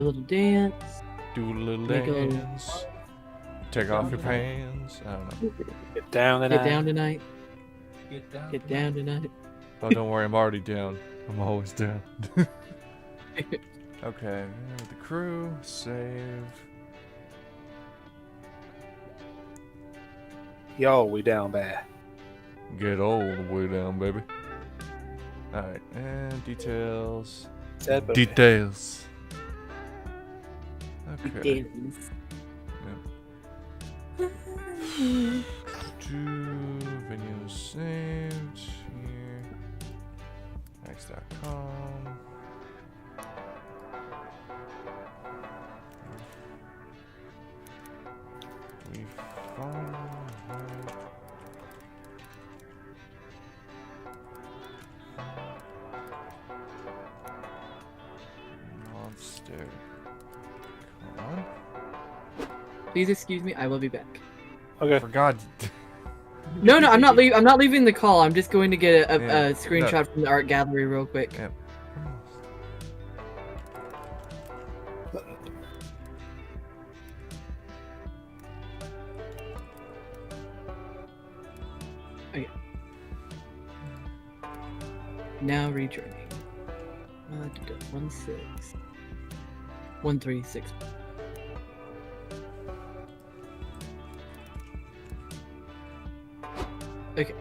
A little dance. Do a little Make a little- dance. Take off your pants. I don't know. Get down tonight. Get down tonight. Get down. Get down tonight. Oh, don't worry, I'm already down. I'm always down. Okay, the crew, save. Yo, we down bad. Get all the way down, baby. Alright, and details. Sad, but Details. Okay. Dance. Venue saved here. X.com. We finally have monster. Come on. Please excuse me. I will be back. Okay. For God. No, I'm not leaving. I'm not leaving the call. I'm just going to get a Yeah, screenshot from the art gallery real quick. Yeah. Now rejoining. 136. Okay.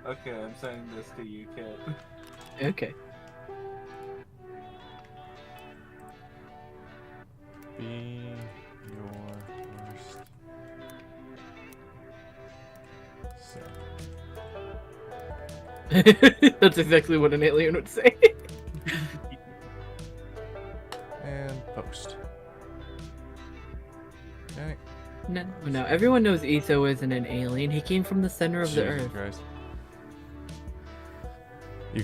Okay, I'm sending this to you, kid. Okay. Be your worst. That's exactly what an alien would say. And post. Okay. No. Everyone knows Etho isn't an alien. He came from the center of the Jesus earth. Christ. You...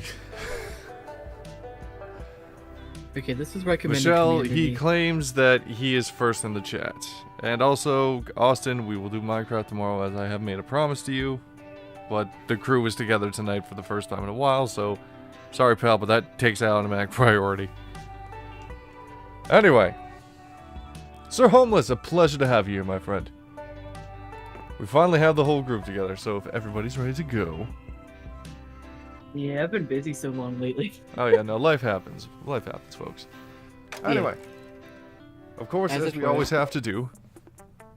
Okay, this is recommended. Michelle, community. he claims that he is first in the chat. And also, Austin, we will do Minecraft tomorrow as I have made a promise to you. But the crew is together tonight for the first time in a while, so... Sorry, pal, but that takes automatic priority. Anyway. Sir Homeless, a pleasure to have you here, my friend. We finally have the whole group together, so if everybody's ready to go... Yeah, I've been busy so long lately. Oh yeah, no, life happens. Life happens, folks. Anyway. Of course, as we always have to do.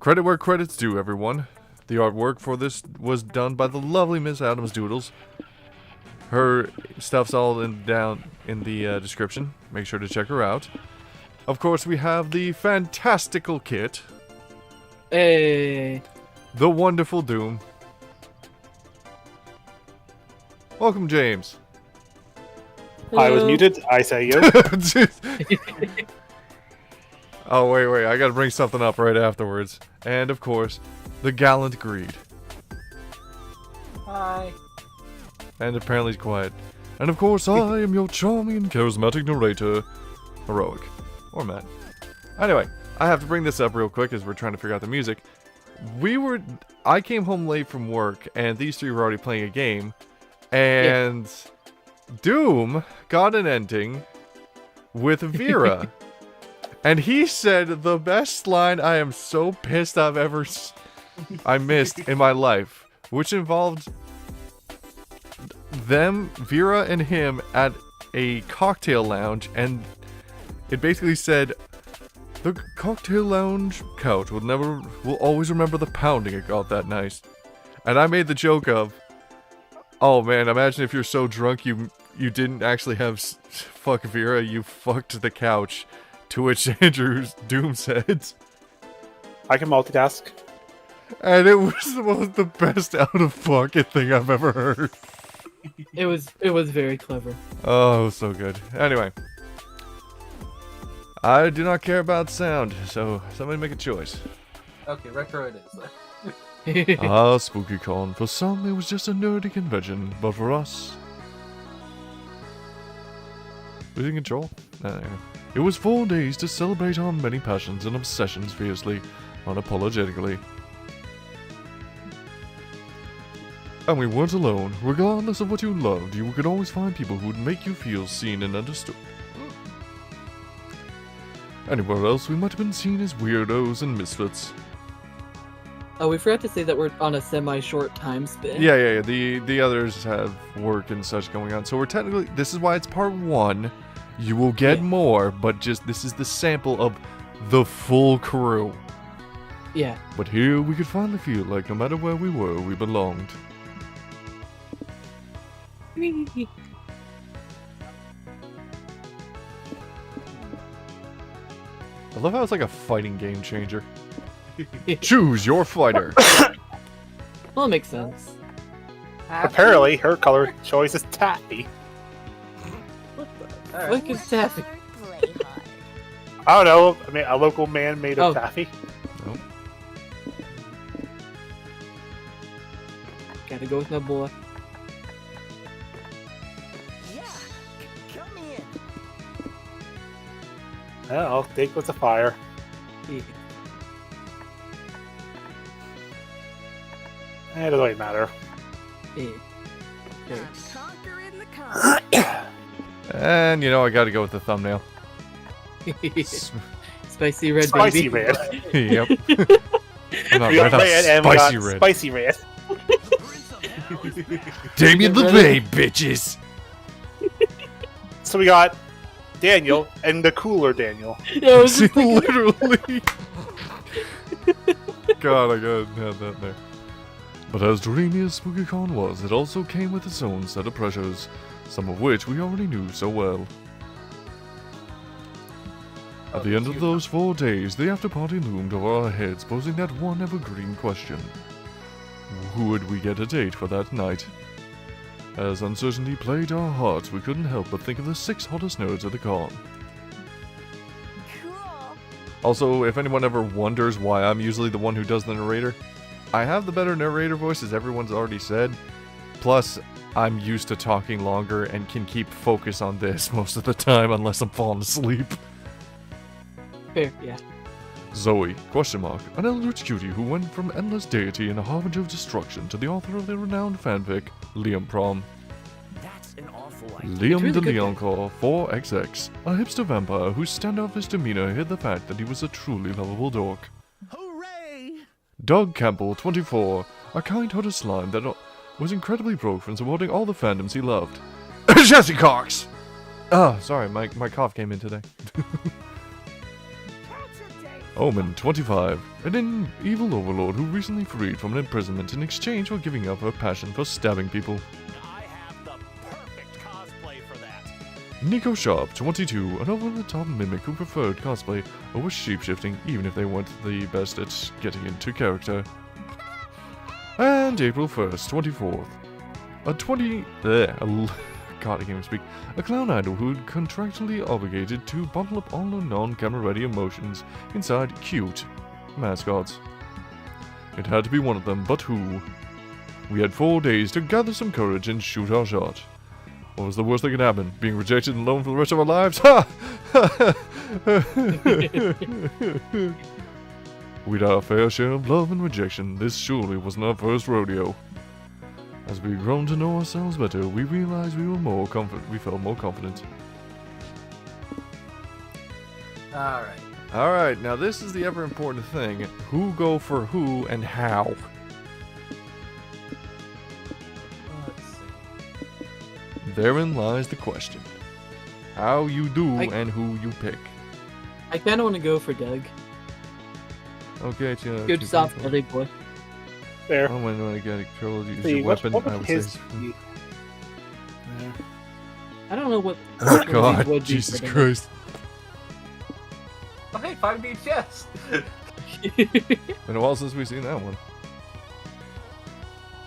Credit where credit's due, everyone. The artwork for this was done by the lovely Miss Adams Doodles. Her stuff's all down in the description. Make sure to check her out. Of course, we have the fantastical kit. Hey. The wonderful Doom. Welcome, James. I was muted. I say you. Oh, wait. I gotta bring something up right afterwards. And, of course, the gallant Greed. Hi. And apparently he's quiet. And, of course, I am your charming and charismatic narrator, Heroic. Or Matt. Anyway, I have to bring this up real quick as we're trying to figure out the music. I came home late from work, and these three were already playing a game. And Doom got an ending with Vera. And he said the best line I am so pissed I missed in my life, which involved them, Vera and him, at a cocktail lounge, and it basically said, the cocktail lounge couch will always remember the pounding it got that night. And I made the joke of, oh man, imagine if you're so drunk you didn't actually have fuck Vera, you fucked the couch. To which Andrew's Doom said, I can multitask. And it was the best out of pocket thing I've ever heard. It was very clever. Oh, it was so good. Anyway. I do not care about sound, so somebody make a choice. Okay, retro it is. SpookyCon. For some, it was just a nerdy convention, but for us... Losing control? It was 4 days to celebrate our many passions and obsessions fiercely, unapologetically. And we weren't alone. Regardless of what you loved, you could always find people who would make you feel seen and understood. Anywhere else, we might have been seen as weirdos and misfits. Oh, we forgot to say that we're on a semi-short time span. Yeah. The others have work and such going on. So we're technically... This is why it's part 1. You will get more, but just... This is the sample of the full crew. Yeah. But here, we could finally feel like no matter where we were, we belonged. I love how it's like a fighting game changer. Choose your fighter. Well, it makes sense. Apparently, her color choice is taffy. Look at Taffy. I don't know. I mean, a local man made of Oh. taffy. Nope. Gotta go with my boy. Yeah, I'll take what's a fire. Yeah. It doesn't really matter. Yeah. And, you know, I gotta go with the thumbnail. Spicy red Spicy baby. red. Yep. I'm not We got red, I'm red and we spicy got red. spicy red. Damien the Bay, bitches! So we got Daniel and the cooler Daniel. Yeah, I was just thinking, Literally. God, I gotta have that there. But as dreamy as SpookyCon was, it also came with its own set of pressures, some of which we already knew so well. At the end of those 4 days, the after-party loomed over our heads, posing that one evergreen question. Who would we get a date for that night? As uncertainty plagued our hearts, we couldn't help but think of the 6 hottest nerds at the con. Also, if anyone ever wonders why I'm usually the one who does the narrator, I have the better narrator voice, as everyone's already said. Plus, I'm used to talking longer and can keep focus on this most of the time unless I'm falling asleep. fair, yeah. Zoe, an eldritch cutie who went from endless deity and a harbinger of destruction to the author of the renowned fanfic, Prom. That's an awful Liam really the good. Leoncore, 4XX, a hipster vampire whose standoffish demeanor hid the fact that he was a truly lovable dork. Hooray! Doug Campbell, 24, a kind-hearted slime that was incredibly broke from supporting all the fandoms he loved. Jesse Cox! Sorry, my cough came in today. Omen, 25, an evil overlord who recently freed from an imprisonment in exchange for giving up her passion for stabbing people. I have the perfect cosplay for that. Nico Sharp, 22, an over-the-top mimic who preferred cosplay over shapeshifting even if they weren't the best at getting into character. And April 1st, 24th, God, I can't even speak. A clown idol who'd contractually obligated to bottle up all her non-camera-ready emotions inside cute mascots. It had to be one of them, but who? We had 4 days to gather some courage and shoot our shot. What was the worst that could happen? Being rejected and alone for the rest of our lives? Ha! We'd had our fair share of love and rejection. This surely wasn't our first rodeo. As we'd grown to know ourselves better, we realized we felt more confident. Alright. Alright, now this is the ever important thing. Who go for who and how? Let's see. Therein lies the question. How you do and who you pick. I kind of want to go for Doug. Okay, Good soft belly boy. There. Oh, when I get a control, use See, your weapon, what I would would his... say. I don't know what. Oh which one of these god, would be Jesus for Doug. Christ. Oh hey, 5D chest! Been a while since we've seen that one.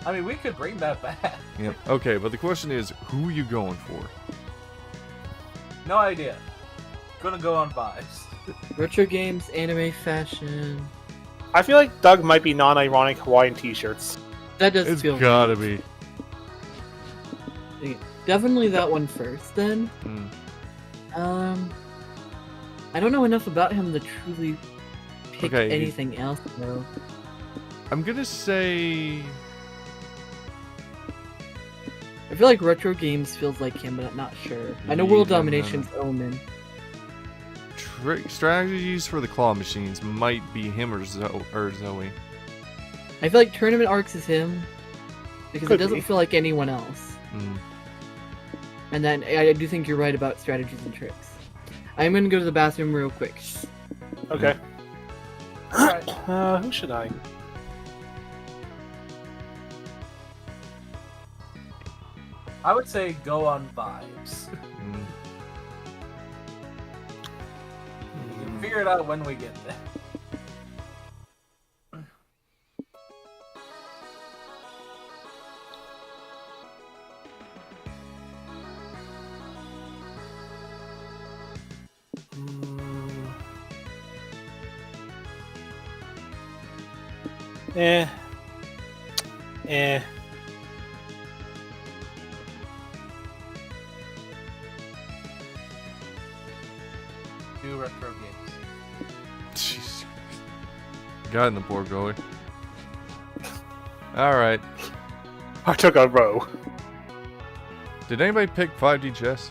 I mean, we could bring that back. Yep. Okay, but the question is, who are you going for? No idea. Gonna go on vibes. Retro games, anime, fashion. I feel like Doug might be non-ironic Hawaiian t-shirts. That does It's feel gotta be. right. Definitely that one first, then. Mm. I don't know enough about him to truly pick Okay, anything else, though. I'm gonna say. I feel like retro games feels like him, but I'm not sure. I know Yeah, World no. Domination's Omen. Strategies for the claw machines might be him or Zoe. I feel like Tournament Arcs is him because Could it doesn't be. feel like anyone else. Mm. And then I do think you're right about strategies and tricks. I'm gonna go to the bathroom real quick. Okay. Alright. Who should I? I would say go on vibes. Mm. We can figure it out when we get there. Eh. Eh. Do retro games. Jeez. Got in the poor goalie. Alright. I took a row. Did anybody pick 5D chess?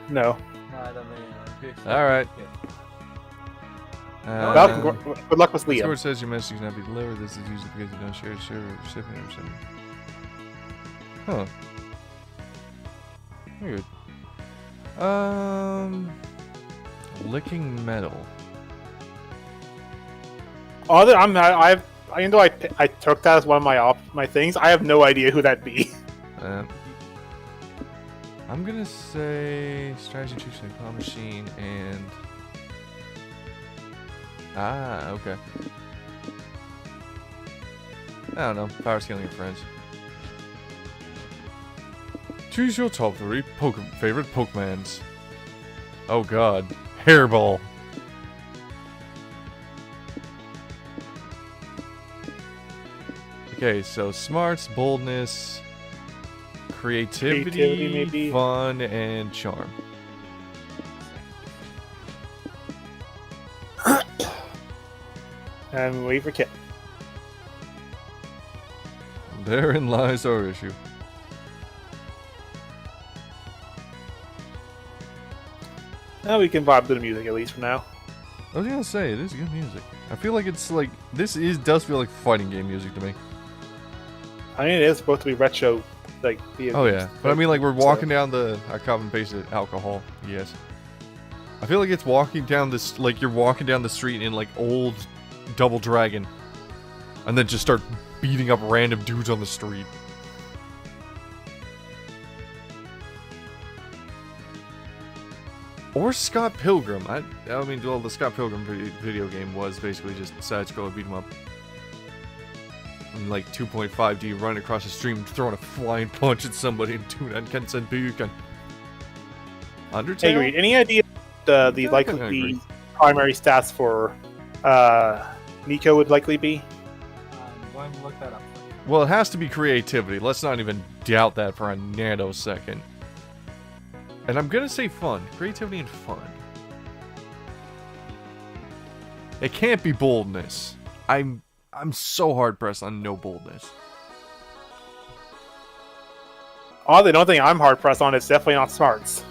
No. I don't know. Alright. Malcolm, good luck with Liam. Discord says your message cannot be delivered. This is usually because you don't share a server recipient or something. Huh. Weird. Licking metal. Other, even though I took that as one of my things, I have no idea who that'd be. I'm gonna say strategy tricks like claw machine and okay. I don't know. Power scaling your friends. Choose your top 3 favorite Pokemons. Oh god. Hairball. Okay, so smarts, boldness, creativity, maybe. fun, and charm. And wait for Kit. Therein lies our issue. Now we can vibe to the music at least for now. I was gonna say, it is good music. I feel like it's like, does feel like fighting game music to me. I mean, it is supposed to be retro, like. Oh yeah, but I mean like we're walking down I copy and pasted alcohol, yes. I feel like it's walking down this, like you're walking down the street in like old Double Dragon. And then just start beating up random dudes on the street. Or Scott Pilgrim. I mean, well, the Scott Pilgrim video game was basically just side-scroller beat 'em up. And like 2.5D running across the stream, throwing a flying punch at somebody and doing Kensen Buken. Undertale? Agreed. Any idea the Yeah, I likely agree. primary stats for Nico would likely be? I'm going to look that up. Well, it has to be creativity. Let's not even doubt that for a nanosecond. And I'm gonna say fun. Creativity and fun. It can't be boldness. I'm so hard pressed on no boldness. Oh, the only thing I'm hard pressed on is definitely not smarts.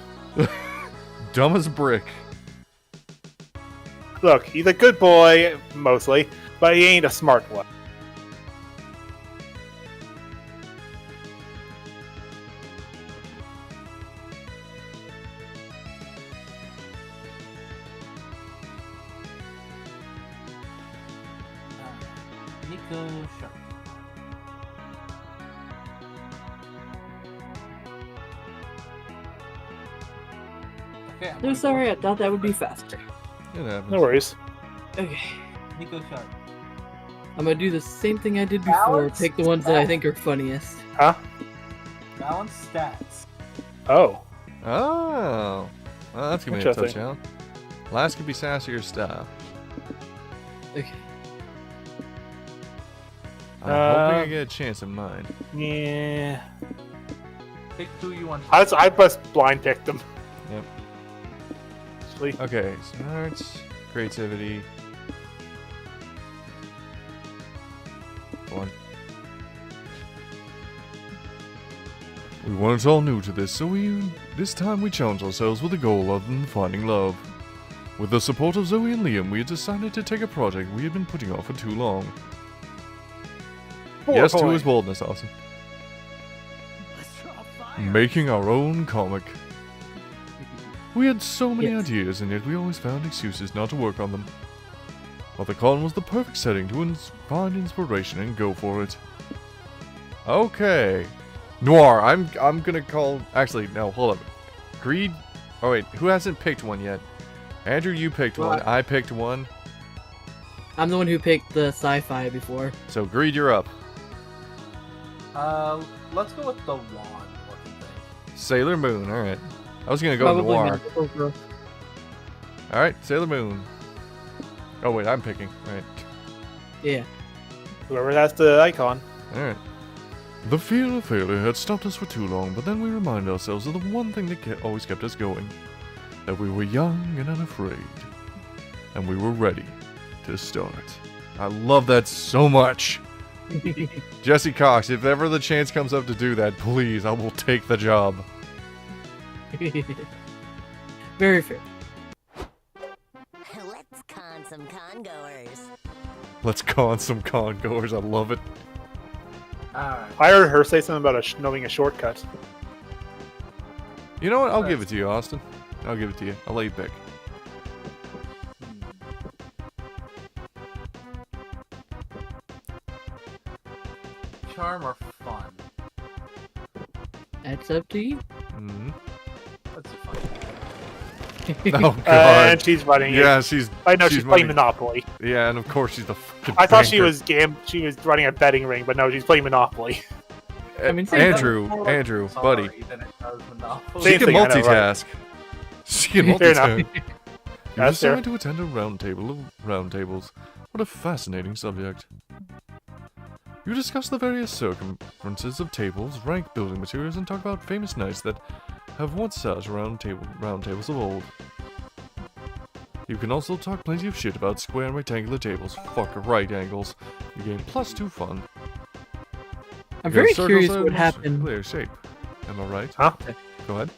Dumb as a brick. Look, he's a good boy, mostly, but he ain't a smart one. Nico Sharp. Okay, I'm No, gonna sorry, I thought that would be faster. It happens. No worries. Okay. go Nico Sharp. I'm gonna do the same thing I did before. Balance Pick the ones that I stats. think are funniest. Huh? Balance stats. Oh. Oh. Well, that's gonna be a Interesting. touchdown. Last could be sassier stuff. Okay. I'm hoping I Uh, get a chance in mine. Yeah. Pick who you want. I just blind picked them. Yep. Actually, Okay, smarts, creativity. One. We weren't all new to this, so this time we challenged ourselves with a goal other than finding love. With the support of Zoe and Liam, we had decided to take a project we had been putting off for too long. Yes to his boldness, Austin. Let's draw fire. Making our own comic. We had so many Yes. ideas, and yet we always found excuses not to work on them. But the con was the perfect setting to find inspiration and go for it. Okay. Noir, I'm gonna call... Actually, no, hold up. Greed... Oh wait, who hasn't picked one yet? Andrew, you picked one. I picked one. I'm the one who picked the sci-fi before. So, Greed, you're up. Let's go with the wand looking thing. Sailor Moon, alright. I was gonna go Probably Noir. Magical Girl. Alright, Sailor Moon. Oh wait, I'm picking. Right. Yeah. whoever has the icon. Alright. The fear of failure had stopped us for too long, but then we reminded ourselves of the one thing that always kept us going. That we were young and unafraid. And we were ready to start. I love that so much! Jesse Cox, if ever the chance comes up to do that, please, I will take the job. Very fair. Let's con some congoers. Let's con some con-goers, I love it. Alright. I heard her say something about knowing a shortcut. You know what? I'll give it to you, Austin. I'll give it to you. I'll let you pick. Charm or fun? That's up to you. Mm-hmm. Let's do fun. Oh, And God. she's running it. Yeah, she's... I know she's running- playing Monopoly. Yeah, and of course she's the fucking I thought she banker. was running a betting ring, but no, she's playing Monopoly. I mean, same Andrew, More Andrew, sorry buddy. than it does Monopoly. She Same can thing, I know, right? multitask. She can Fair enough. multitask. You That's fair. decided to attend a round table of round tables. What a fascinating subject. You discuss the various circumferences of tables, rank building materials, and talk about famous knights that have once sat around round tables of old. You can also talk plenty of shit about square and rectangular tables. Fuck right angles. You gain +2 fun. I'm You very have circles curious that what have happened. Clear shape. Am I right? Huh? Go ahead.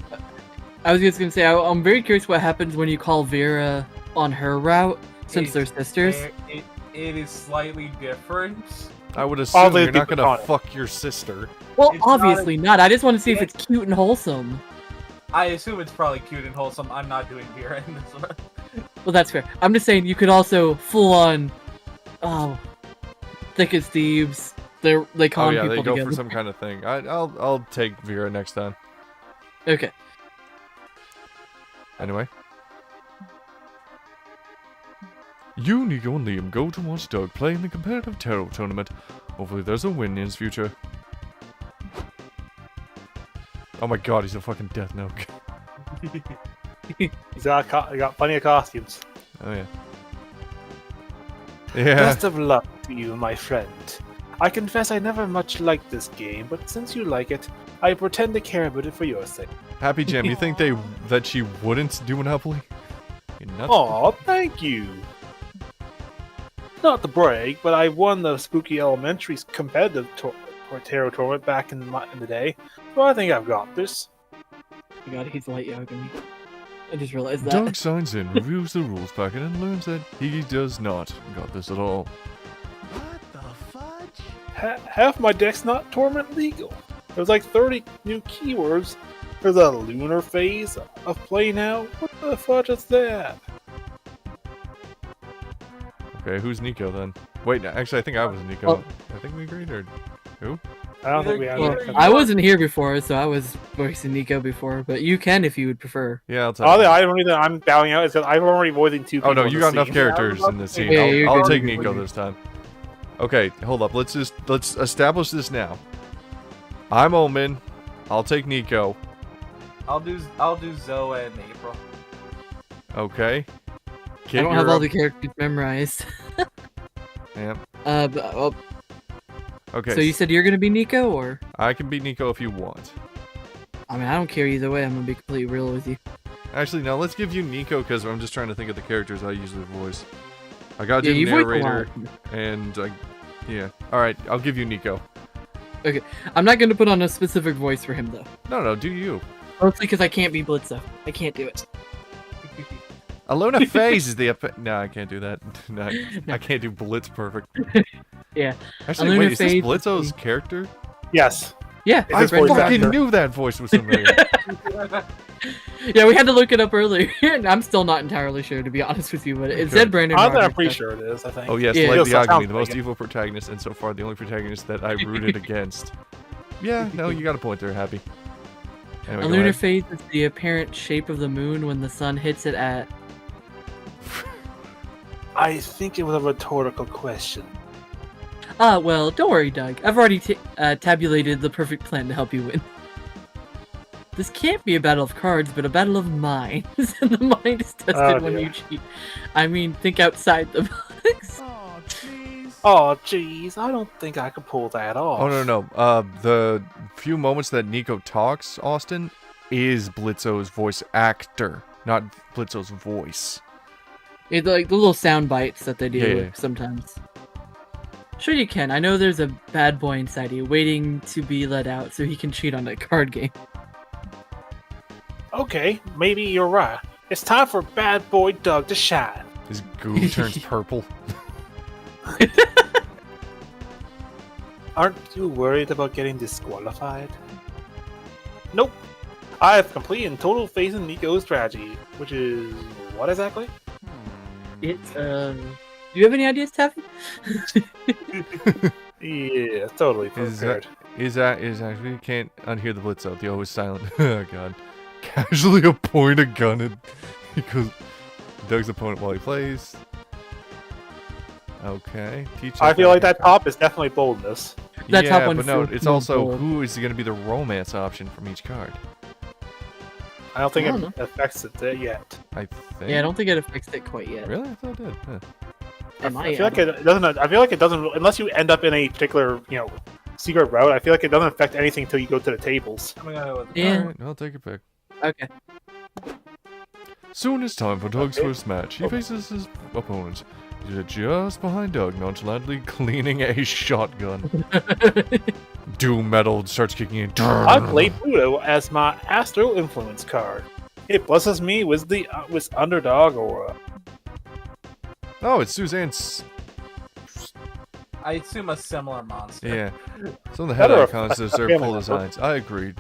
I was just gonna say, I'm very curious what happens when you call Vera on her route, since they're sisters. It is slightly different. I would assume these you're not people gonna caught it. fuck your sister. Well, It's not obviously not. I just want to see if it's cute and wholesome. I assume it's probably cute and wholesome. I'm not doing Vera in this one. Well, that's fair. I'm just saying you could also full on, oh, thick as thieves. They con Oh yeah, people they go together. for some kind of thing. I'll take Vera next time. Okay. Anyway. You, Nico, and Liam go to watch Doug play in the competitive tarot tournament. Hopefully there's a win in his future. Oh my god, he's a fucking Death Note. He's got plenty of costumes. Oh yeah. Yeah. Best of luck to you, my friend. I confess I never much liked this game, but since you like it, I pretend to care about it for your sake. Happy Jam, you think that she wouldn't do Monopoly? You're nuts. Aw, thank you. Not to brag, but I won the Spooky Elementary's competitive tarot tournament back in the day, so I think I've got this. Oh my god, he's light Yagami. I just realized that. Doug signs in, reviews the rules packet, and learns that he does not got this at all. What the fudge? Half my deck's not torment legal. There's like 30 new keywords. There's a lunar phase of play now. What the fudge is that? Okay, who's Nico then? Wait, actually, I think I was Nico. Oh. I think we agreed, or who? I don't think we have Well, that. I wasn't here before, so I was voicing Nico before, but you can if you would prefer. Yeah, I'll tell Oh, you. the only reason I'm bowing out is because I'm already voicing two people. Oh no, in you the got enough scene. characters in this scene. Yeah, you're I'll good. take Nico this time. Okay, hold up. Let's establish this now. I'm Omen. I'll take Nico. I'll do Zoe and April. Okay. I Kit, don't have you're all up. the characters memorized. Yeah. Okay. So you said you're gonna be Nico, or? I can beat Nico if you want. I mean, I don't care either way. I'm gonna be completely real with you. Actually, no. Let's give you Nico because I'm just trying to think of the characters I usually voice. I gotta Yeah, do you voice a narrator, lot. and yeah. All right, I'll give you Nico. Okay, I'm not gonna put on a specific voice for him though. No, do you? Mostly because I can't be Blitzo. I can't do it. Alona Phase is the no, I can't do that. No, I can't do Blitz perfect. Yeah. Actually, Alona wait, is this Phase Blitzo's character? Yes. Yeah. It's I his voice fucking actor. knew that voice was familiar. Yeah, we had to look it up earlier, and I'm still not entirely sure, to be honest with you, but it Okay. said Brandon I'm Rogers. pretty sure it is, I think. Oh yes, Yeah. Light Feels the Agony, sounds the most like it. evil protagonist, and so far the only protagonist that I rooted against. Yeah, no, you got a point there, Happy. Anyway, A go lunar ahead. phase is the apparent shape of the moon when the sun hits it at... I think it was a rhetorical question. Well, don't worry, Doug. I've already tabulated the perfect plan to help you win. This can't be a battle of cards, but a battle of minds. And the mind is tested Oh, when dear. you cheat. I mean, think outside the box. Oh, jeez. Oh, jeez, I don't think I could pull that off. Oh no. The few moments that Nico talks, Austin, is Blitzo's voice actor, not Blitzo's voice. It's like the little sound bites that they do Yeah. sometimes. Sure you can. I know there's a bad boy inside you waiting to be let out so he can cheat on that card game. Okay, maybe you're right. It's time for Bad Boy Doug to shine. His goo turns purple. Aren't you worried about getting disqualified? Nope. I have complete and total faith in Nico's strategy, which is what exactly? It's, do you have any ideas, Taffy? Yeah, totally Is prepared. Is actually can't unhear the Blitzo. The O is silent. Oh god. Casually point a gun at because Doug's opponent while he plays. Okay. Teach I us feel how like to- that top is definitely boldness. That yeah, top one but no, feels it's more also bold. who is going to be the romance option from each card. I don't think I don't it affects it yet. I think. Yeah, I don't think it affects it quite yet. Really? I thought it did. Huh. Am I feel like it doesn't. I feel like it doesn't unless you end up in a particular, secret route. I feel like it doesn't affect anything until you go to the tables. I'm gonna go with Yeah. Alright, I'll take a pick. Okay. Soon it's time for Doug's Okay. first match. He faces his opponent. He's just behind Doug, nonchalantly cleaning a shotgun. Doom metal starts kicking in. I play Pluto as my Astro Influence card. It blesses me with with underdog aura. Oh, it's Suzanne's. I assume a similar monster. Yeah. Some of the head Better icons a deserve family full member. designs. I agreed.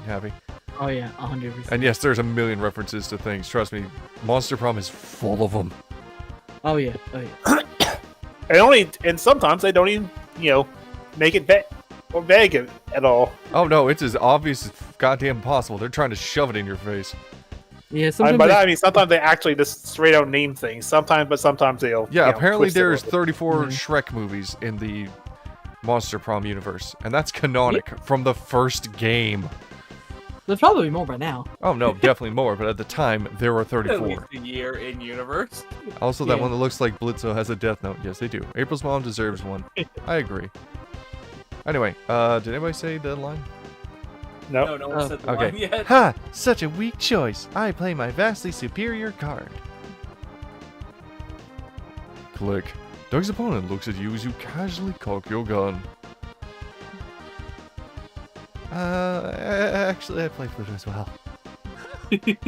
Happy. Oh yeah, 100%. And yes, there's a million references to things. Trust me, Monster Prom is full of them. Oh yeah, oh yeah. And sometimes they don't even, make it vague at all. Oh no, it's as obvious as goddamn possible. They're trying to shove it in your face. Yeah, sometimes By that I- I mean sometimes they actually just straight out name things. Sometimes they'll. Yeah, apparently twist it a there's little 34 Mhm. Shrek movies in the Monster Prom universe, and that's canonic from the first game. there's probably more by now. Oh no, definitely more, but at the time there were At 34. least a year in universe. Also, that Yeah. one that looks like Blitzo has a death note. Yes, they do. April's mom deserves one. I agree. Anyway, did anybody say the line? bit. No, no one Oh, said the okay. line yet. Ha! Such a weak choice. I play my vastly superior card. Click. Doug's opponent looks at you as you casually cock your gun. Actually, I play Pluto as well. Twinsies.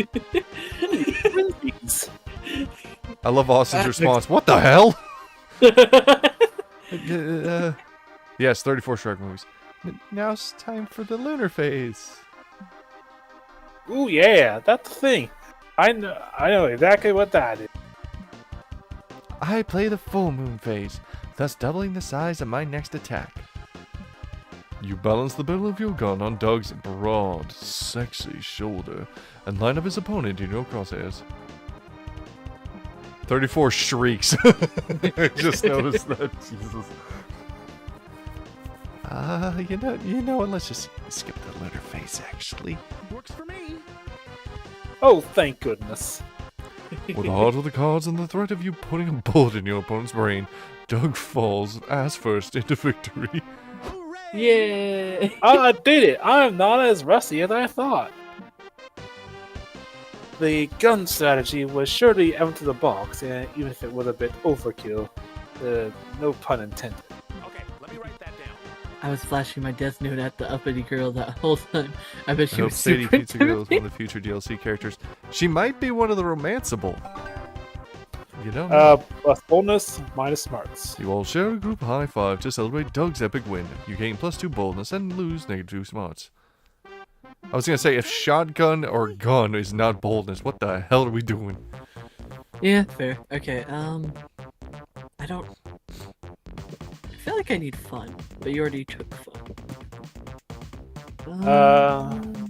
I love Austin's response. What the hell? Yes, 34 Shrek movies. Now it's time for the lunar phase. Ooh yeah, that's the thing. I know exactly what that is. I play the full moon phase, thus doubling the size of my next attack. You balance the barrel of your gun on Doug's broad, sexy shoulder and line up his opponent in your crosshairs. 34 shrieks. I just noticed that. Jesus. You know what? Let's just skip the letter face, actually. Works for me. Oh, thank goodness. With the heart of the cards and the threat of you putting a bullet in your opponent's brain, Doug falls ass first into victory. Yeah. I did it! I'm not as rusty as I thought. The gun strategy was surely out of the box, and even if it was a bit overkill. No pun intended. Okay, let me write that down. I was flashing my death note at the uppity girl that whole time. I bet I she hope was Sadie super Pizza Girl is one intimidated. of the future DLC characters. She might be one of the romanceable. You don't know. Plus bonus, minus smarts. You all share a group high five to celebrate Doug's epic win. You gain +2 boldness and lose -2 smarts. I was gonna say, if shotgun or gun is not boldness, what the hell are we doing? Yeah, fair. Okay, I don't... I feel like I need fun, but you already took fun.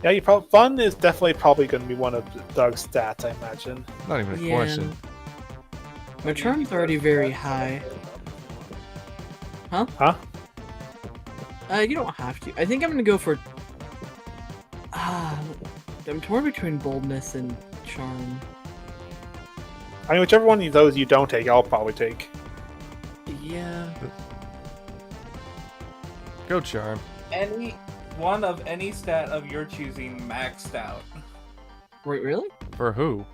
Yeah, fun is definitely probably going to be one of Doug's stats, I imagine. Not even a Yeah. question. My charm's already very high. Huh? Huh? You don't have to. I think I'm gonna go for... I'm torn between boldness and charm. I mean, whichever one of those you don't take, I'll probably take. Yeah. Go charm. Any one of any stat of your choosing maxed out. Wait, really? For who?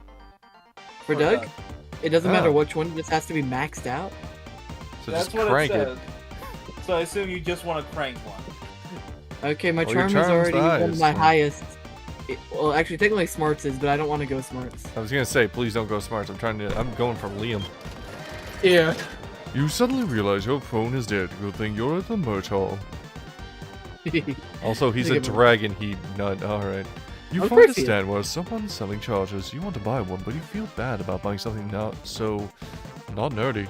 For Doug? It doesn't matter Oh. which one, it just has to be maxed out? So That's just what crank it it. says. So I assume you just want to crank one. Okay, my Well, your charm is charm's the already one of highest, my so- highest. Well, actually, technically smarts is, but I don't want to go smarts. I was gonna say, please don't go smarts. I'm going for Liam. Yeah. You suddenly realize your phone is dead. Good thing you're at the merch hall. Also, he's a Think of it. dragon he nut. Alright. You Of find a course he is. stand where someone's selling chargers. You want to buy one, but you feel bad about buying something not nerdy.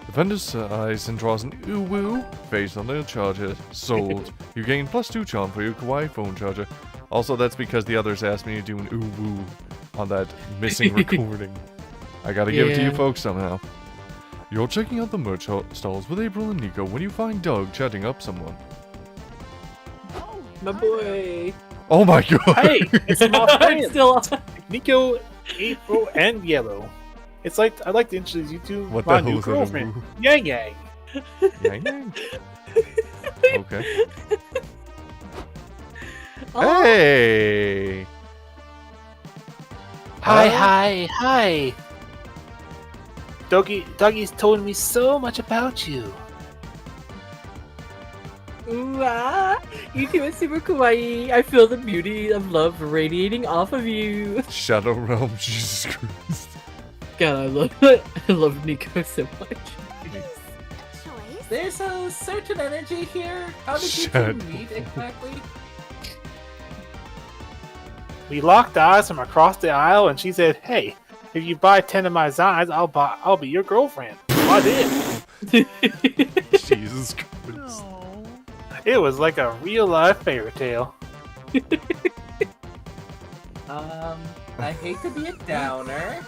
The vendor sighs and draws an ooh woo face on their charger. Sold. You gain +2 charm for your kawaii phone charger. Also, that's because the others asked me to do an ooh woo on that missing recording. I gotta give it to you Yeah. folks somehow. You're checking out the merch stalls with April and Nico when you find Doug chatting up someone. My boy. Oh my god! Hey, it's my I'm friend, still... Nico, April, and Yellow. It's like I'd like to introduce you to What my the hell new is that? girlfriend, Yang Yang. Yang Yang. Okay. Oh, Hey! Hi. Dougie's told me so much about you. ooh, ah. You two are super kawaii. I feel the beauty of love radiating off of you. Shadow Realm, Jesus Christ. God, I love Nico so much. Choice? There's a certain energy here. How did you Shut two meet exactly? We locked eyes from across the aisle, and she said, "Hey, if you buy 10 of my Zines, I'll be your girlfriend." I did. Jesus Christ. It was like a real life fairy tale. I hate to be a downer,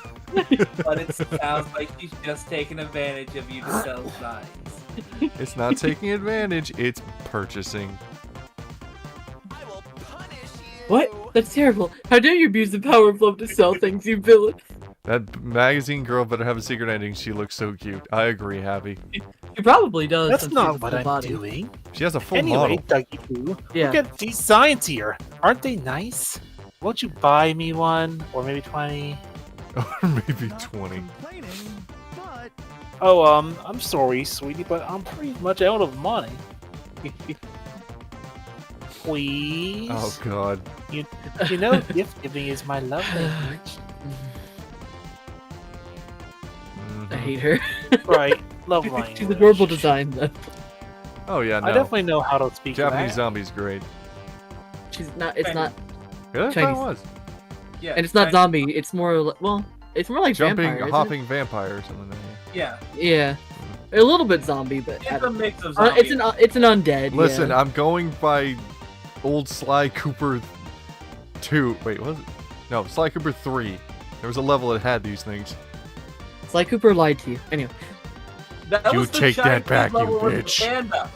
but it sounds like she's just taking advantage of you to sell signs. It's not taking advantage, it's purchasing. I will punish you. What? That's terrible. How dare you abuse the power of love to sell things, you villain? That magazine girl better have a secret ending. She looks so cute. I agree, Happy. He probably does. That's since not he's what the I'm body. doing. She has a full Anyway, model. Dougie Poo, Yeah. look at these signs here. Aren't they nice? Won't you buy me one? Or maybe 20? Or maybe 20. Complaining, but Oh, I'm sorry, sweetie, but I'm pretty much out of money. Please? Oh god. You know, gift giving is my love language. Mhm. I hate her. Right, love language. She's adorable design, though. Oh yeah, no. I definitely know how to speak Japanese that. zombie's great. She's not. It's not, Yeah, that's Chinese. what it was. Yeah, and it's not Chinese- zombie. It's more. Well, it's more like Jumping, vampire. isn't hopping vampire or something. Yeah, it? Yeah, a little bit zombie, but it's a mix of zombies. it's an undead. Listen, yeah. I'm going by old Sly Cooper 2. Wait, what was it? No, Sly Cooper 3. There was a level that had these things. Sly Cooper lied to you. Anyway. That You was the take that Chinese back, you level with the bitch. panda.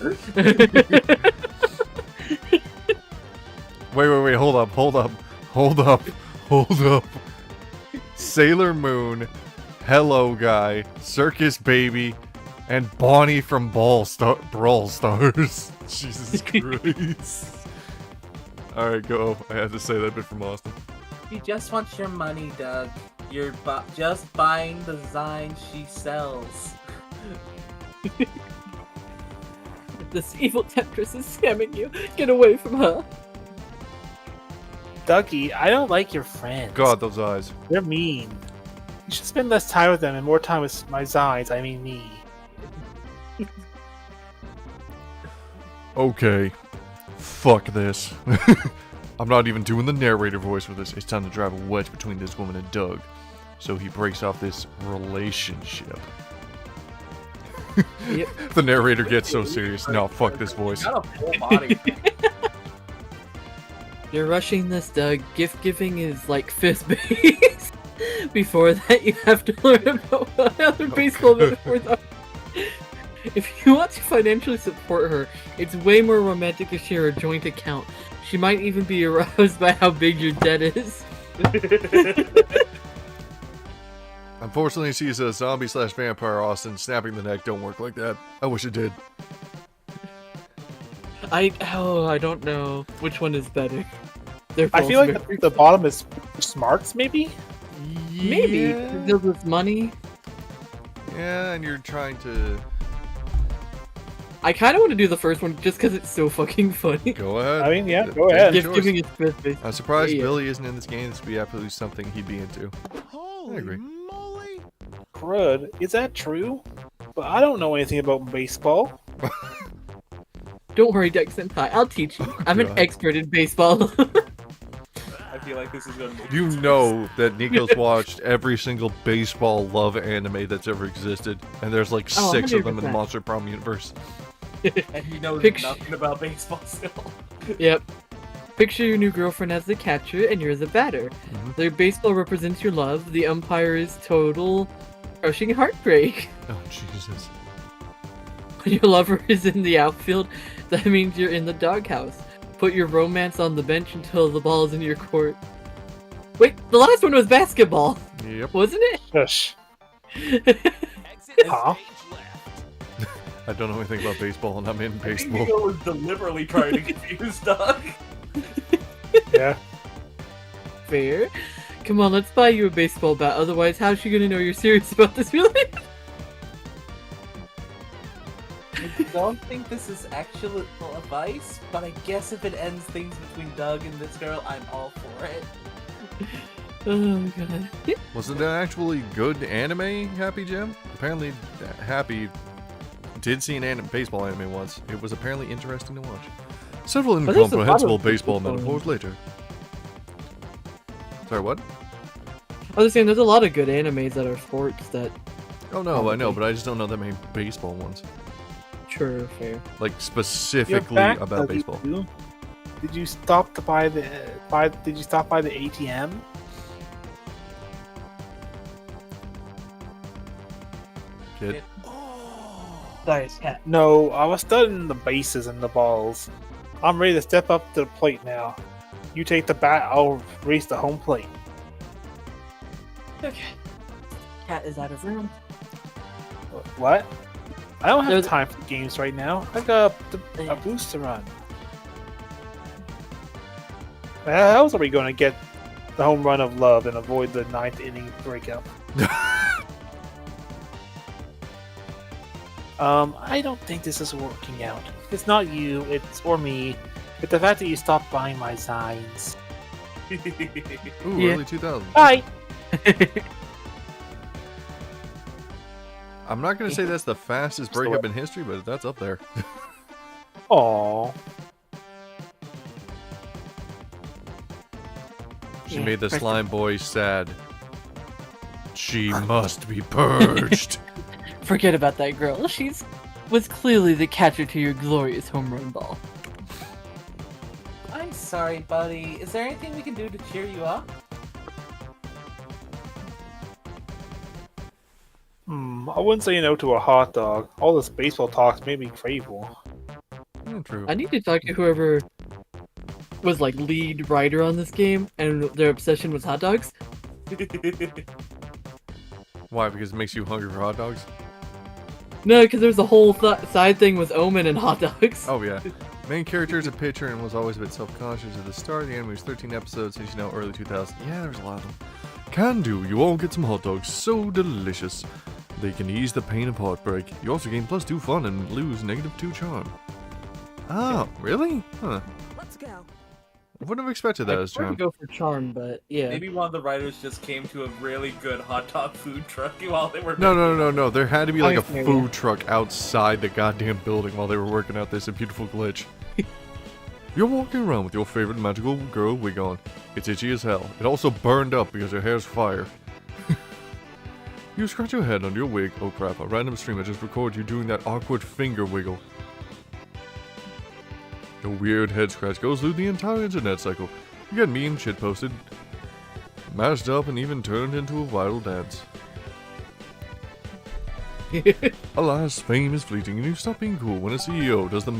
Wait, hold up. Sailor Moon, Hello Guy, Circus Baby, and Bonnie from Brawl Stars. Jesus Christ. Alright, go. I had to say that bit from Austin. She just wants your money, Doug. You're just buying the design she sells. This evil temptress is scamming you. Get away from her. Dougie, I don't like your friends. God, those eyes. They're mean. You should spend less time with them and more time with my Zines, I mean me. Okay. Fuck this. I'm not even doing the narrator voice for this. It's time to drive a wedge between this woman and Doug. So he breaks off this relationship. Yep. The narrator gets so serious. No, fuck this voice. You got a full body. You're rushing this, Doug. Gift giving is like fifth base. Before that, you have to learn about what other baseball metaphors are. If you want to financially support her, it's way more romantic to share a joint account. She might even be aroused by how big your debt is. Unfortunately, she's a zombie/vampire, Austin. Snapping the neck don't work like that. I wish it did. I don't know which one is better. They're I both feel like very- the bottom is smarts, maybe? maybe Yeah. it deals with money. Yeah, and you're trying to... I kind of want to do the first one just because it's so fucking funny. Go ahead. I mean, yeah, go Take ahead. your Gift choice. giving is fifth base. I'm surprised Yeah. Billy isn't in this game. This would be absolutely something he'd be into. Holy agree. moly! Crud, is that true? But I don't know anything about baseball. Don't worry, Dex Senpai. I'll teach you. I'm an God. expert in baseball. I feel like this is gonna be. You know that Nico's watched every single baseball love anime that's ever existed, and there's like Oh, 6 of them in the 100%. Monster Prom universe. And he knows Picture- nothing about baseball still. Yep. Picture your new girlfriend as the catcher and you're the batter. Mhm. Their baseball represents your love. The umpire is total crushing heartbreak. Oh, Jesus. When your lover is in the outfield, that means you're in the doghouse. Put your romance on the bench until the ball is in your court. Wait, the last one was basketball, Yep. wasn't it? Shush. Exit Huh? stage left. I don't know anything about baseball, and I'm in I think baseball. Nico was deliberately trying to confuse Doug. Yeah. Fair. Come on, let's buy you a baseball bat. Otherwise, how's she gonna know you're serious about this relationship? I don't think this is actual advice, but I guess if it ends things between Doug and this girl, I'm all for it. Oh god. Wasn't that actually good anime, Happy Jim? Apparently, Happy did see an baseball anime once. It was apparently interesting to watch. Several there's a lot of incomprehensible good baseball baseball metaphors later. Sorry, what? I was saying, there's a lot of good animes that are sports that. Oh no, I know, Probably. but I just don't know that many baseball ones. Sure, fair. Like You're specifically back, about Dougie, baseball. too. Did you stop to buy the Did you stop by the ATM? Kid. Nice. No, I was studying the bases and the balls. I'm ready to step up to the plate now. You take the bat, I'll race the home plate. Okay. Cat is out of room. What? I don't have There's- time for games right now. I've got a boost to run. How else are we going to get the home run of love and avoid the 9th inning breakup? I don't think this is working out. It's not you, or me. It's the fact that you stopped buying my signs. Ooh, Yeah. early 2000s. Bye! I'm not gonna say that's the fastest breakup in history, but that's up there. Aww. She Yeah, made the first- slime boy sad. She must be purged. Forget about that girl. She's was clearly the catcher to your glorious home run ball. I'm sorry, buddy. Is there anything we can do to cheer you up? I wouldn't say no to a hot dog. All this baseball talk's made me crave one. Yeah, true. I need to talk to whoever was like lead writer on this game, and their obsession was hot dogs. Why? Because it makes you hungry for hot dogs? No, because there's a whole side thing with Omen and hot dogs. Oh, yeah. Main character is a pitcher and was always a bit self-conscious at the start. The anime was 13 episodes, since early 2000. Yeah, there's a lot of them. Can do. You all get some hot dogs. So delicious. They can ease the pain of heartbreak. You also gain +2 fun and lose -2 charm. Oh, really? Huh. Let's go. I wouldn't have expected that I as prefer to charm. go for charm, but yeah. Maybe one of the writers just came to a really good hot dog food truck while they were. No. There had to be like a Oh, yeah. food truck outside the goddamn building while they were working out this beautiful glitch. You're walking around with your favorite magical girl wig on. It's itchy as hell. It also burned up because your hair's fire. You scratch your head under your wig. Oh crap, a random streamer just recorded you doing that awkward finger wiggle. A weird head scratch goes through the entire internet cycle. You get meme shit posted, mashed up, and even turned into a viral dance. Alas, fame is fleeting, and you stop being cool when a CEO does the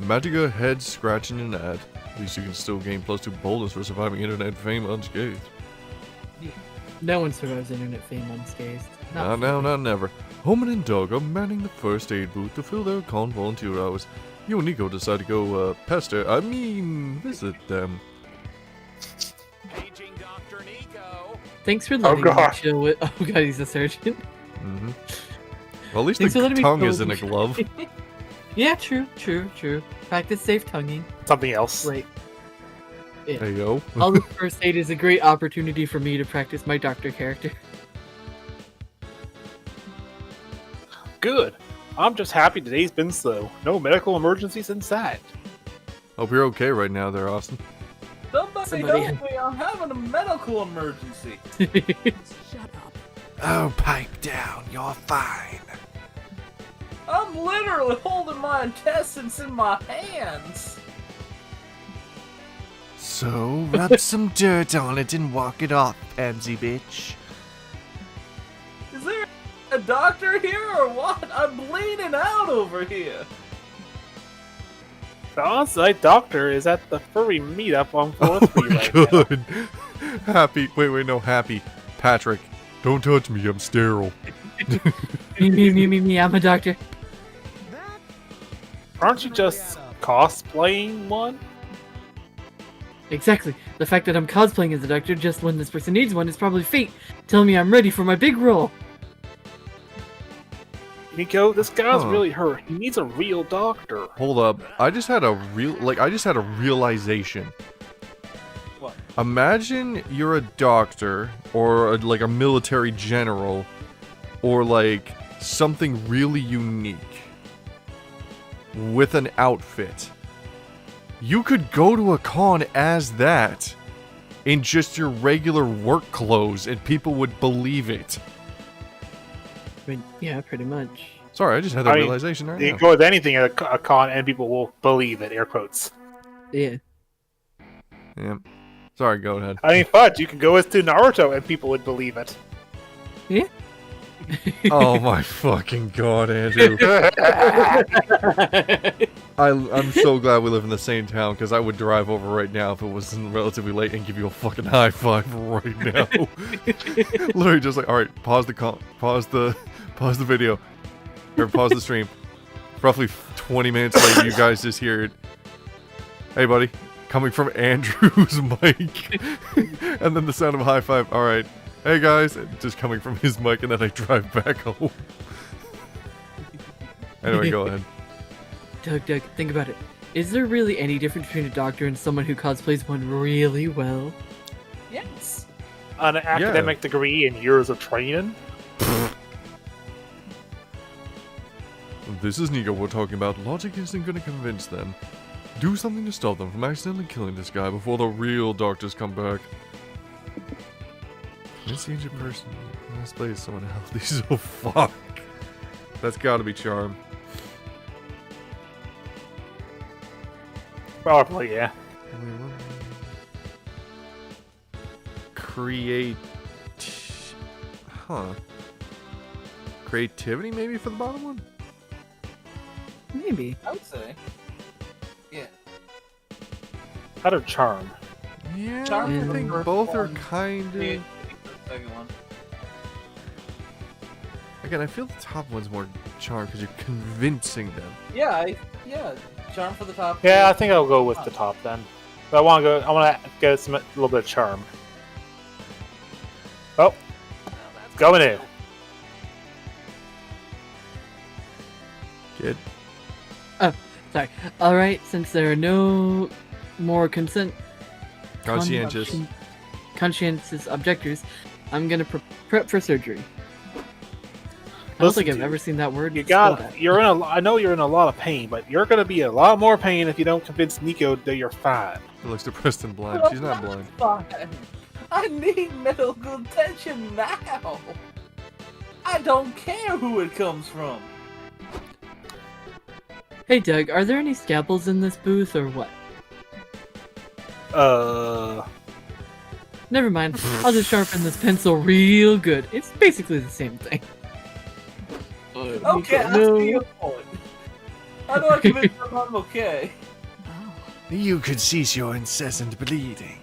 Magica head scratching in an ad. At least you can still gain +2 boldness for surviving internet fame unscathed. No one survives internet fame unscathed. Not now, not never. Homan and Doug are manning the first aid booth to fill their con volunteer hours. You and Nico decide to go, visit them. Paging Dr. Nico. Thanks for letting me God. chill with. Oh god, he's a surgeon. Mm-hmm. Well, at least Thanks for the letting me tongue chill is in a with- glove. Yeah, true. Practice safe tonguing. Something else. Right. Hey, yo. All the first aid is a great opportunity for me to practice my doctor character. Good. I'm just happy today's been slow. No medical emergency since that. Hope you're okay right now there, Austin. Somebody Somebody- help me! I'm having a medical emergency. Shut up. Oh, pipe down. You're fine. I'm literally holding my intestines in my hands. So, rub some dirt on it and walk it off, pansy bitch. Is there a doctor here or what? I'm bleeding out over here. The on-site doctor is at the furry meetup on 4th Street right now. Good. Happy. Wait, no, Happy. Patrick, don't touch me. I'm sterile. me, I'm a doctor. Aren't you just cosplaying one? Exactly. The fact that I'm cosplaying as a doctor just when this person needs one is probably fate, telling me I'm ready for my big role. Nico, this guy's Huh. really hurt. He needs a real doctor. Hold up. I just had a realization. What? Imagine you're a doctor or like a military general or like something really unique with an outfit. You could go to a con as that in just your regular work clothes and people would believe it. I mean, yeah, pretty much. Sorry, I just had that I mean, realization right You now. can go with anything at a con and people will believe it, air quotes. Yeah. Yeah. Sorry, go ahead. I mean, fudge, you can go as to Naruto and people would believe it. Yeah. Oh my fucking god, Andrew. I'm so glad we live in the same town because I would drive over right now if it wasn't relatively late and give you a fucking high five right now. Literally just like, all right, pause the video, or pause the stream. Roughly 20 minutes later, you guys just hear it. Hey, buddy, coming from Andrew's mic, and then the sound of a high five. All right, hey guys, just coming from his mic, and then I drive back home. Anyway, go ahead. Doug, think about it. Is there really any difference between a doctor and someone who cosplays one really well? Yes. An academic degree and years of training? This is Nico we're talking about. Logic isn't gonna convince them. Do something to stop them from accidentally killing this guy before the real doctors come back. This ancient person let's play as someone healthy, so fuck. That's gotta be Charm. Probably, yeah. Create... creativity maybe for the bottom one? Maybe. I would say. Yeah. How to charm? Yeah, Charm I for the think first both are one. kind of. Creativity for the second one. Again, I feel the top one's more charm because you're convincing them. Yeah, charm for the top. Yeah, I think I'll go with the top then. But I want to get a little bit of charm. Oh, going in. Kid. Sorry. Alright, since there are no more Conscientious. conscientious objectors, I'm gonna prep for surgery. I don't Listen, think I've dude, ever seen that word. You spelled got. out. I know you're in a lot of pain, but you're gonna be a lot more pain if you don't convince Nico that you're fine. She looks depressed and blind. She's not blind. Fine. I need medical attention now. I don't care who it comes from. Hey Doug, are there any scalpels in this booth or what? Never mind. I'll just sharpen this pencil real good. It's basically the same thing. Okay, I No. see your point. How do I convince them I'm okay? You could cease your incessant bleeding.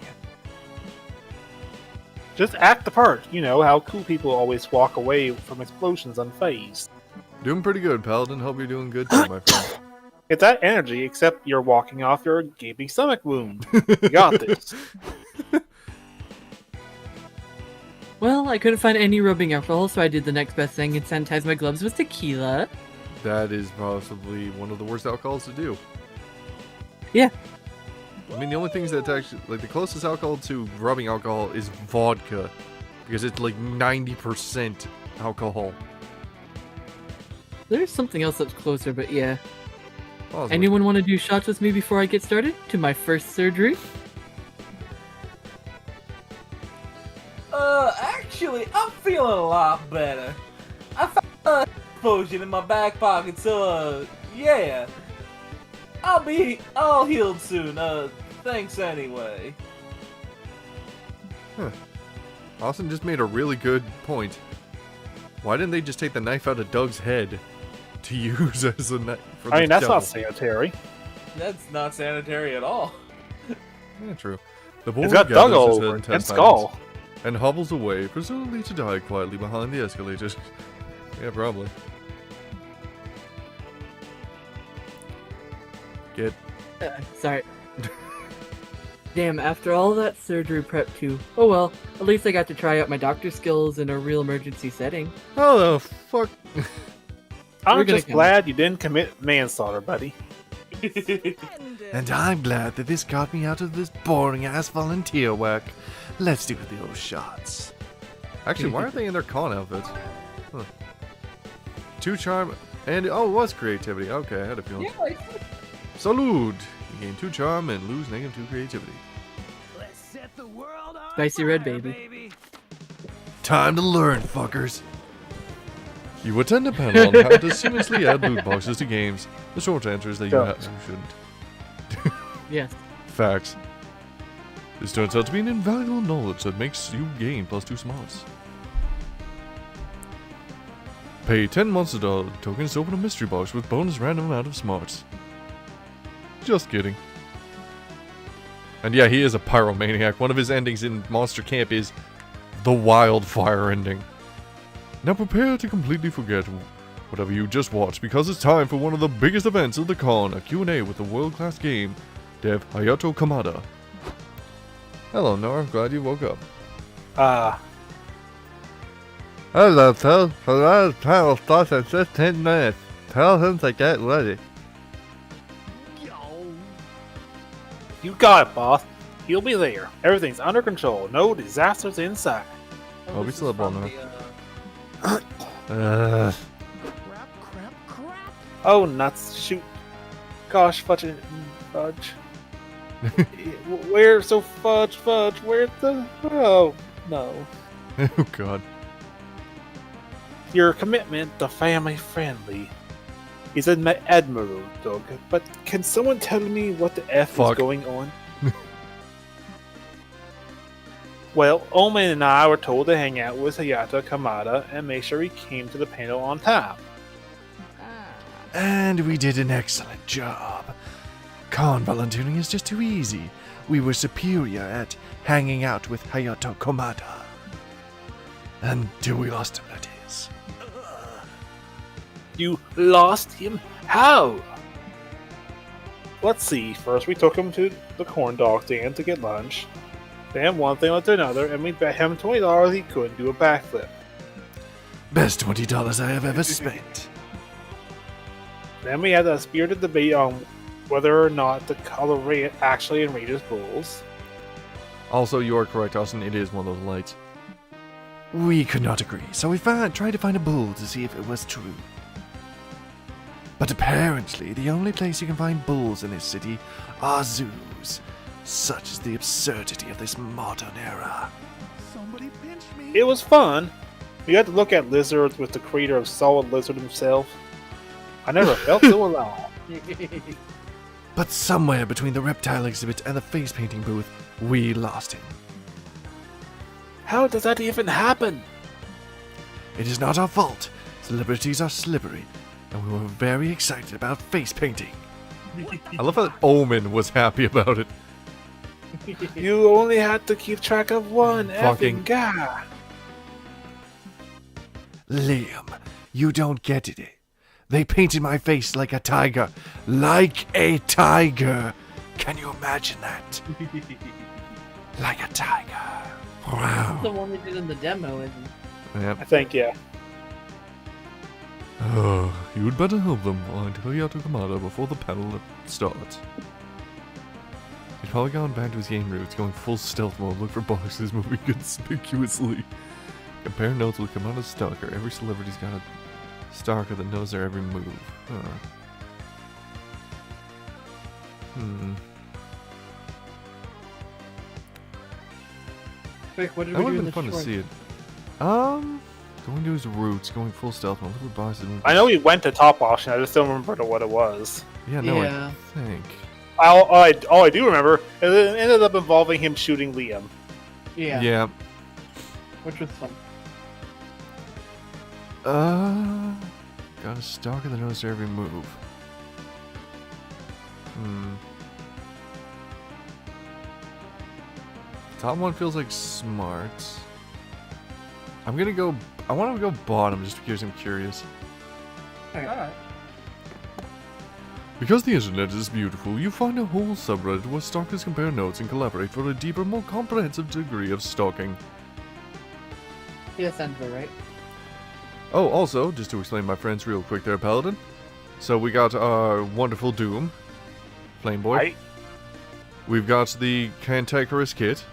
Just act the part. You know how cool people always walk away from explosions unfazed. Doing pretty good, Paladin. Hope you're doing good too, my friend. Get that energy, except you're walking off your gaping stomach wound. You got this. Well, I couldn't find any rubbing alcohol, so I did the next best thing and sanitized my gloves with tequila. That is possibly one of the worst alcohols to do. Yeah. I mean, the only things that's actually, like, the closest alcohol to rubbing alcohol is vodka. Because it's like 90% alcohol. There's something else that's closer, but yeah. Possibly. Anyone want to do shots with me before I get started? To my first surgery? Actually, I'm feeling a lot better. I found a potion in my back pocket, so, yeah. I'll be all healed soon, thanks anyway. Austin just made a really good point. Why didn't they just take the knife out of Doug's head to use as a knife for the I mean, that's devil? not sanitary. That's not sanitary at all. Yeah, true. The boy It's got gathers Doug all his over it, and intestines Skull. and hobbles away, presumably to die quietly behind the escalators. Yeah, probably. Get Sorry. Damn, after all that surgery prep too. Oh well, at least I got to try out my doctor skills in a real emergency setting. how the fuck? I'm We're gonna just come. glad you didn't commit manslaughter, buddy. And I'm glad that this got me out of this boring ass volunteer work. Let's do the old shots. Actually, why aren't they in their con outfits? Huh. 2 charm and oh, it was creativity. Okay, I had a feeling. Yeah, Salud! You gain 2 charm and lose -2 creativity. Let's set the world on Spicy fire, red, baby. Time to learn, fuckers. You attend a panel on how to seamlessly add loot boxes to games. The short answer is that you shouldn't. Yes. Facts. This turns out to be an invaluable knowledge that makes you gain +2 smarts. Pay 10 monster dollar tokens to open a mystery box with bonus random amount of smarts. Just kidding. And yeah, he is a pyromaniac. One of his endings in Monster Camp is the wildfire ending. Now prepare to completely forget whatever you just watched, because it's time for one of the biggest events of the con, a Q&A with the world-class game dev Hayato Kamada. Hello, Nora. Glad you woke up. Hello, Phil. The last panel starts in 15 minutes. Tell him to get ready. You got it, boss. He'll be there. Everything's under control. No disasters in sight. Oh, we still have one, huh? Uh, Oh, nuts. Shoot. Gosh, fudge. Where's so fudge? Where's the... Oh, no. oh, God. Your commitment to family friendly is admirable, Doug. But can someone tell me what the F Fuck. is going on? Well, Omen and I were told to hang out with Hayato Kamada and make sure he came to the panel on time. And we did an excellent job. Con volunteering is just too easy. We were superior at hanging out with Hayato Komada. Until we lost him, that is. You lost him? How? Let's see. First, we took him to the corn dog stand to get lunch. Then one thing led to another, and we bet him $20 he couldn't do a backflip. Best $20 I have ever spent. Then we had a spirited debate on whether or not the color actually enrages bulls. Also, you are correct, Austin. It is one of those lights. We could not agree, so we tried to find a bull to see if it was true. But apparently, the only place you can find bulls in this city are zoos. Such is the absurdity of this modern era. Somebody pinch me. It was fun. We got to look at lizards with the creator of Solid Lizard himself. I never felt so alone. But somewhere between the reptile exhibit and the face painting booth, we lost him. How does that even happen? It is not our fault. Celebrities are slippery, and we were very excited about face painting. I love how Omen was happy about it. You only had to keep track of one Fucking- effing guy. Liam, you don't get it. They painted my face like a tiger. Like a tiger. Can you imagine that? Like a tiger. The Wow. one we did in the demo, isn't Yep. I think, yeah. You'd better help them find Hayato Kamada before the panel starts. He's probably gone back to his game roots, going full stealth mode, look for boxes moving conspicuously. Compare notes with Kamada's stalker. Every celebrity's got a stalker that knows their every move. Huh. Quick, what did That we would do have in been the fun to short? see it. Going to his roots, going full stealth mode, look for boxes moving. I know we went to Top Option, I just don't remember what it was. Yeah, no, Yeah. I think. All I do remember is it ended up involving him shooting Liam. Yeah. Yeah. Which was fun. Got a stalker that knows their every move. Top one feels like smart. I'm gonna go. I want to go bottom just because I'm curious. Alright. Because the internet is beautiful, you find a whole subreddit where stalkers compare notes and collaborate for a deeper, more comprehensive degree of stalking. Yeah, that sounds about right. Oh, also, just to explain my friends real quick there, Paladin. So we got our wonderful Doom, Flame Boy. Right? We've got the Cantankerous Kit,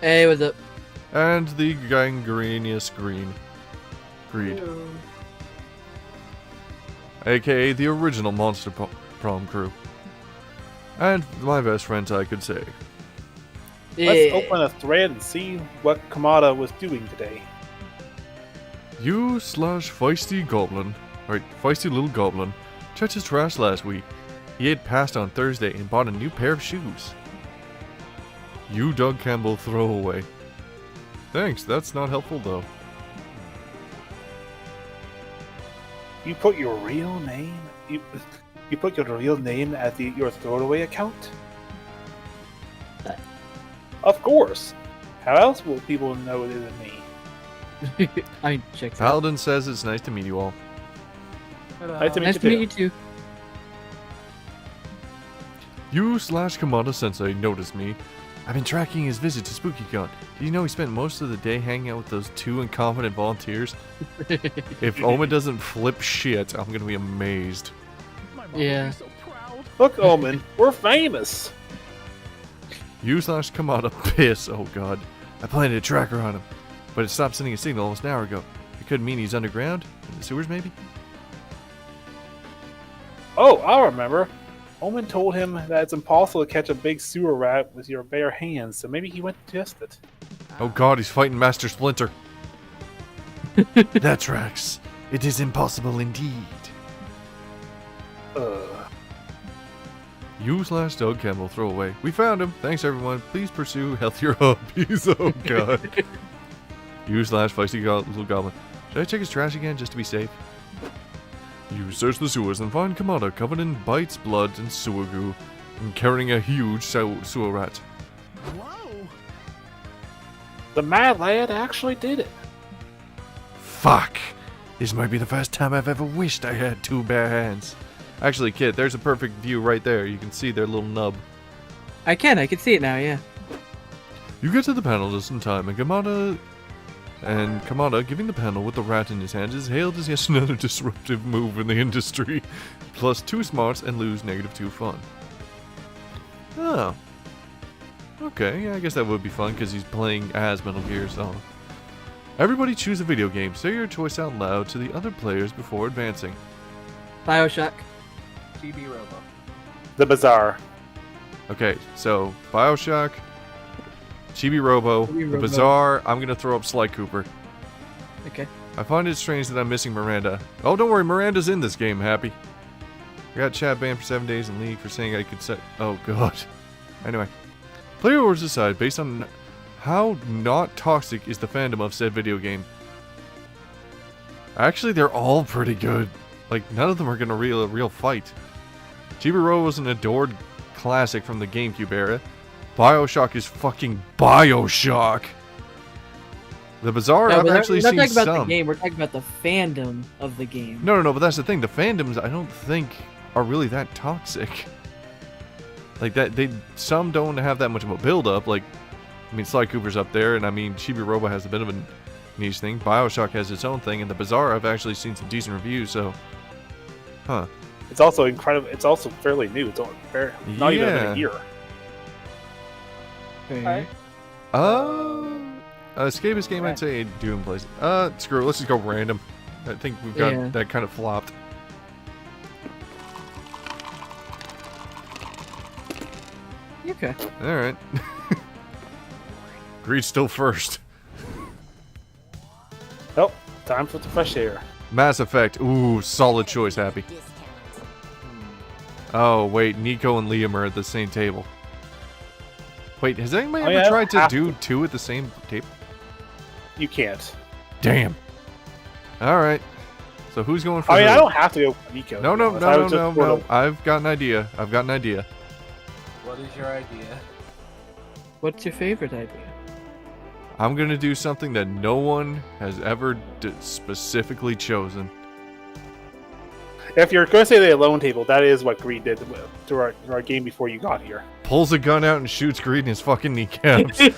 Hey, what's up? and the Gangrenous Greed. AKA the original Monster Prom crew. And my best friends, I could say. Let's open a thread and see what Kamada was doing today. You/feisty goblin, right, feisty little goblin, checked his trash last week. He ate pasta on Thursday and bought a new pair of shoes. You Doug Campbell throwaway. Thanks, that's not helpful though. You put your real name. You put your real name at your throwaway account. Of course. How else will people know it isn't me? I checked out. Paladin says it's nice to meet you all. Nice to meet Nice you to meet too. you too. You/Kamada Sensei noticed me. I've been tracking his visit to SpookyCon. Do you know he spent most of the day hanging out with those two incompetent volunteers? If Omen doesn't flip shit, I'm gonna be amazed. My mom Yeah. would be so proud. Look, Omen, we're famous. You/Kamada piss. Oh god. I planted a tracker on him, but it stopped sending a signal almost an hour ago. It could mean he's underground? In the sewers, maybe? Oh, I remember. Omen told him that it's impossible to catch a big sewer rat with your bare hands, so maybe he went to test it. Oh god, he's fighting Master Splinter. That tracks. It is impossible indeed. U/Doug Campbell, throwaway. We found him. Thanks, everyone. Please pursue healthier hobbies. Oh, God. U/Feisty Little Goblin. Should I check his trash again just to be safe? You search the sewers and find Kamada covered in bites, blood, and sewer goo, and carrying a huge sewer rat. Whoa! The mad lad actually did it. Fuck! This might be the first time I've ever wished I had 2 bare hands. Actually, Kit, there's a perfect view right there. You can see their little nub. I can see it now, yeah. You get to the panel just in time, and Kamada, giving the panel with the rat in his hands, is hailed as yet another disruptive move in the industry. Plus 2 smarts and lose -2 fun. Oh. Okay, yeah, I guess that would be fun, because he's playing as Metal Gear Solid. Everybody choose a video game. Say your choice out loud to the other players before advancing. Bioshock. Chibi Robo. The Bazaar. Okay, so Bioshock, Chibi Robo, Chibi The Robo. Bazaar. I'm gonna throw up Sly Cooper. Okay. I find it strange that I'm missing Miranda. Oh, don't worry, Miranda's in this game, Happy. I got chat banned for 7 days in League for saying I could set. Oh, God. Anyway. Player awards decide based on how not toxic is the fandom of said video game. Actually, they're all pretty good. Like, none of them are gonna a real fight. Chibi Robo was an adored classic from the GameCube era. Bioshock is fucking Bioshock. The Bazaar, I've actually we're seen not talking about some. the game, we're talking about the fandom of the game. No, but that's the thing. The fandoms, I don't think, are really that toxic. Like that, some don't have that much of a build-up. Like, I mean, Sly Cooper's up there, and I mean, Chibi Robo has a bit of a niche thing. Bioshock has its own thing, and the Bazaar, I've actually seen some decent reviews. So, huh? It's also incredible. It's also fairly new. It's not even Yeah. a year. Okay. Escapist game, I'd say Doom plays. Screw it. Let's just go random. I think we've got Yeah. that kind of flopped. Okay. All right. Greed's still first. Oh, time for the fresh air. Mass Effect. Ooh, solid choice, Happy. Oh, wait, Nico and Liam are at the same table. Wait, has anybody ever yeah, tried to have do 2 at the same table? You can't. Damn. Alright. So who's going for I mean, who? I don't have to go with Nico. No. I was just sort of- I've got an idea. What is your idea? What's your favorite idea? I'm going to do something that no one has ever specifically chosen. If you're going to say the alone table, that is what Greed did to our game before you got here. Pulls a gun out and shoots Greed in his fucking kneecaps. We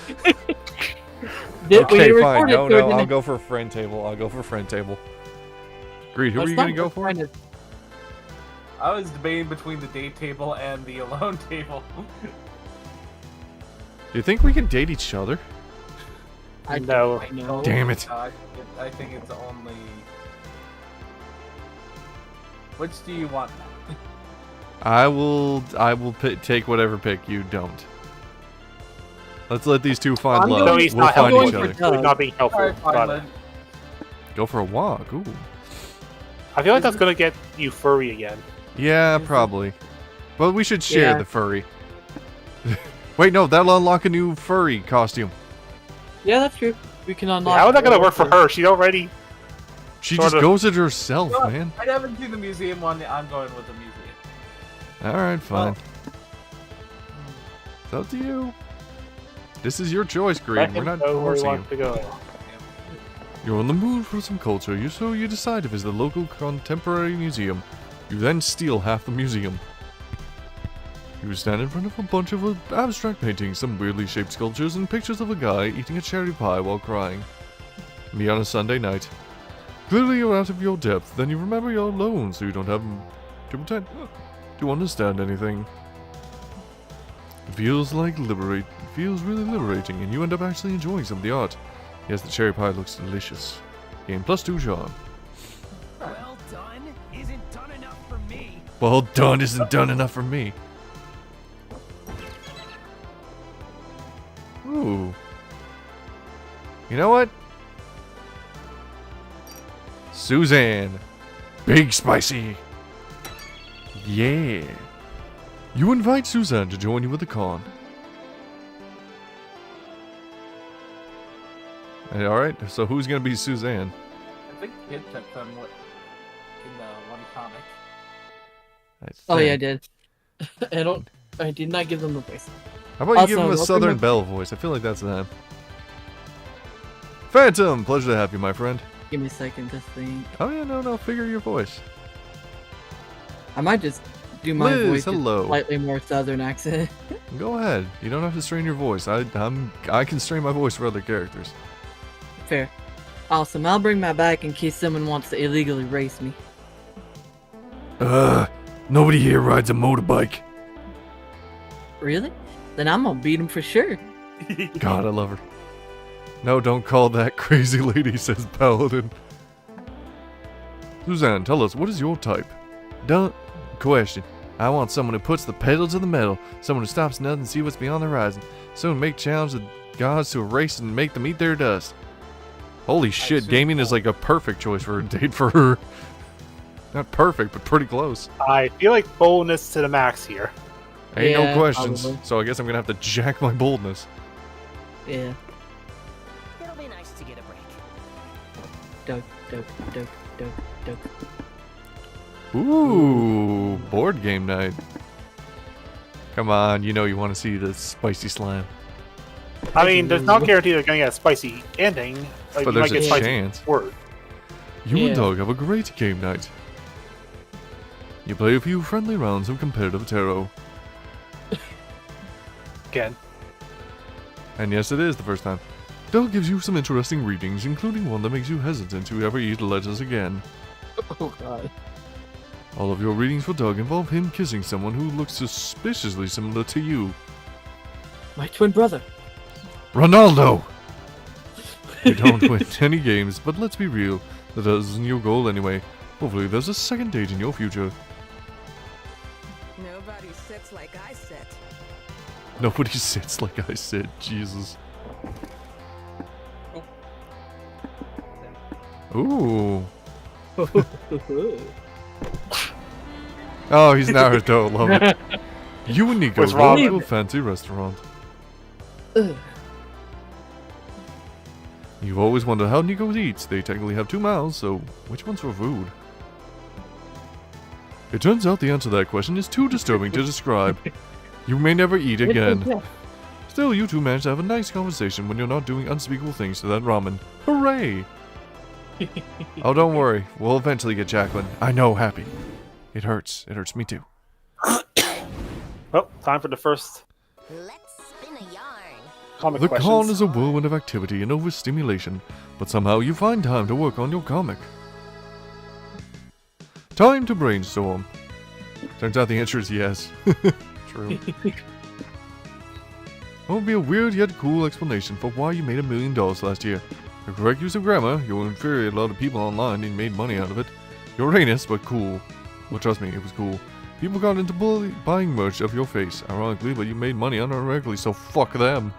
Okay, fine. recorded No, Jordan I'll and- go for friend table. Greed, who are Let's you not going to go for? find it. I was debating between the date table and the alone table. Do you think we can date each other? I No. don't know. Damn it. I think it's only. Which do you want now? I will take whatever pick you don't. Let's let these two find I'm love. No, he's We'll not find going each for other. Doug. He's not being helpful. Alright, fine, Got then. it. Go for a walk. Ooh. I feel like that's going to get you furry again. Yeah, probably. But we should share Yeah. the furry. Wait, no, that'll unlock a new furry costume. Yeah, that's true. We can unlock. How is that going to work for her? She already. She Sort just of. goes it herself, Well, man. I haven't seen the museum one. I'm going with the museum. Alright, fine. It's up to you. This is your choice, Green. Let We're him not go where he forcing you. wants to go. You're in the mood for some culture, so you decide to visit the local contemporary museum. You then steal half the museum. You stand in front of a bunch of abstract paintings, some weirdly shaped sculptures, and pictures of a guy eating a cherry pie while crying. Me on a Sunday night. Clearly you're out of your depth, then you remember you're alone, so you don't have to pretend to understand anything. It feels really liberating, and you end up actually enjoying some of the art. Yes, the cherry pie looks delicious. Game +2 charm. Well done isn't done enough for me. Well done isn't done enough for me. Ooh. You know what? Suzanne. Big spicy. Yeah. You invite Suzanne to join you at the con. Hey, alright, so who's gonna be Suzanne? I think Kid took them in the one comic. Oh yeah, I think. did. I did not give them the voice. How about you give Also, him a welcome Southern to- Belle voice? I feel like that's them. Phantom, pleasure to have you, my friend. Give me a second to think. Oh yeah, no, figure your voice. I might just do my Liz, voice with hello. a slightly more southern accent. Go ahead. You don't have to strain your voice. I can strain my voice for other characters. Fair. Awesome. I'll bring my back in case someone wants to illegally race me. Nobody here rides a motorbike. Really? Then I'm gonna beat him for sure. God, I love her. No, don't call that crazy lady, says Paladin. Suzanne, tell us, what is your type? Don't question. I want someone who puts the pedal to the metal, someone who stops nothing and see what's beyond the horizon, someone who make challenge the gods to a race and make them eat their dust. Holy shit, gaming is like a perfect choice for a date for her. Not perfect, but pretty close. I feel like boldness to the max here. Ain't Yeah, no questions, probably. so I guess I'm gonna have to jack my boldness. Yeah. It'll be nice to get a break. Dope. Ooh, board game night. Come on, you know you want to see the spicy slime. I mean, there's no guarantee they're gonna get a spicy ending. Like, But you might there's get a spicy chance. word. You and Yeah. Doug have a great game night. You play a few friendly rounds of competitive tarot. Again. And yes, it is the first time. Doug gives you some interesting readings, including one that makes you hesitant to ever eat lettuce again. Oh god. All of your readings for Doug involve him kissing someone who looks suspiciously similar to you. My twin brother. Ronaldo! You don't win any games, but let's be real, that isn't your goal anyway. Hopefully there's a second date in your future. Nobody sits like I sit. Nobody sits like I said, Jesus. Ooh. Oh, he's Naruto, love it. You and Nico What's go wrong? to a fancy restaurant. Ugh. You've always wondered how Nico eats. They technically have 2 mouths, so which one's for food? It turns out the answer to that question is too disturbing to describe. You may never eat again. Still, you two managed to have a nice conversation when you're not doing unspeakable things to that ramen. Hooray! Oh, don't worry. We'll eventually get Jacqueline. I know, Happy. It hurts. It hurts me too. Well, time for the first Let's spin a yarn. comic The questions. con is a whirlwind of activity and overstimulation, but somehow you find time to work on your comic. Time to brainstorm. Turns out the answer is yes. True. What would be a weird yet cool explanation for why you made $1 million last year? The correct use of grammar, you infuriated a lot of people online and made money out of it. You're heinous, but cool. Well, trust me, it was cool. People got into buying merch of your face, ironically, but you made money unironically, so fuck them.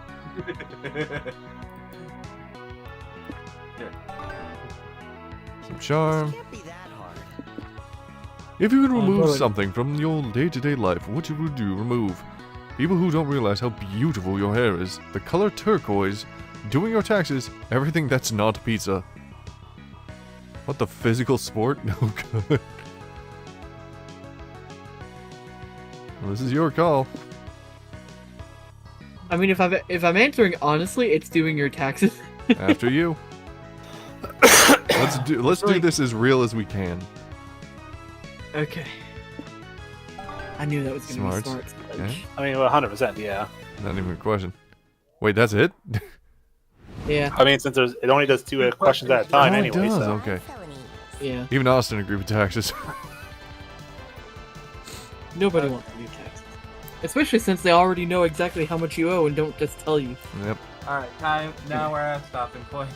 Some charm. Can't be that hard. If you could remove totally. something from your day-to-day life, what would you remove? People who don't realize how beautiful your hair is, the color turquoise, doing your taxes, everything that's not pizza. What, the physical sport? No good. Well, this is your call. I mean, if I'm answering honestly, it's doing your taxes. After you. Let's do this as real as we can. Okay. I knew that was gonna Smart. be smart. Okay. I mean, 100%, yeah. Not even a question. Wait, that's it? Yeah, I mean, since it only does 2 questions at a time Oh, it anyway, does, so. okay. Felony. yeah. Even Austin agreed with taxes. Nobody wants to do taxes, especially since they already know exactly how much you owe and don't just tell you. Yep. Alright, time. Now we're at stopping point.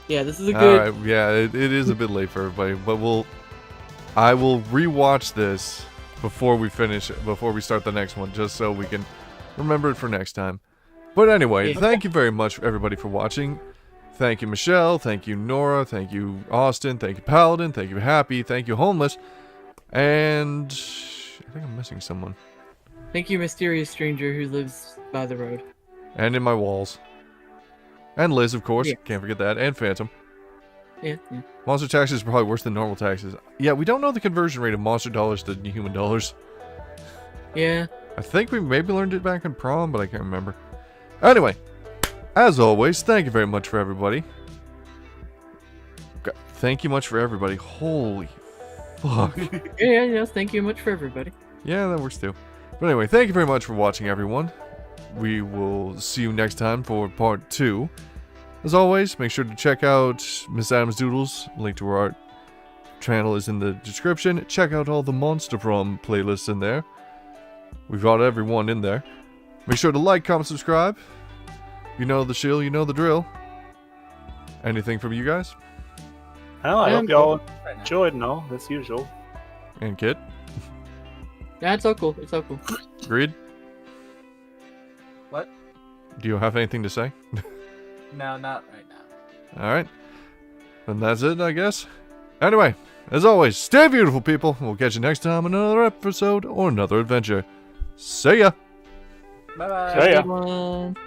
Yeah, this is a good. Alright, yeah, it is a bit late for everybody, but I will rewatch this before we start the next one, just so we can remember it for next time. But anyway, Yeah. thank you very much, everybody, for watching. Thank you, Michelle. Thank you, Nora. Thank you, Austin. Thank you, Paladin. Thank you, Happy. Thank you, Homeless. And I think I'm missing someone. Thank you, mysterious stranger who lives by the road. And in my walls. And Liz, of course. Yeah. Can't forget that. And Phantom. Yeah, yeah. Monster taxes are probably worse than normal taxes. Yeah, we don't know the conversion rate of monster dollars to human dollars. Yeah. I think we maybe learned it back in prom, but I can't remember. Anyway, as always, thank you very much for everybody. Thank you much for everybody. Holy fuck. Yeah, yes, thank you much for everybody. Yeah, that works too. But anyway, thank you very much for watching, everyone. We will see you next time for part 2. As always, make sure to check out Miss Adams Doodles. Link to her art channel is in the description. Check out all the Monster Prom playlists in there. We've got everyone in there. Make sure to like, comment, subscribe. You know the shill, you know the drill. Anything from you guys? Well, I hope y'all enjoyed and all, as usual. And Kit? Yeah, it's all cool. It's all cool. Agreed? What? Do you have anything to say? No, not right now. Alright. Then that's it, I guess. Anyway, as always, stay beautiful, people. We'll catch you next time on another episode or another adventure. See ya! Bye bye. See ya. Everyone.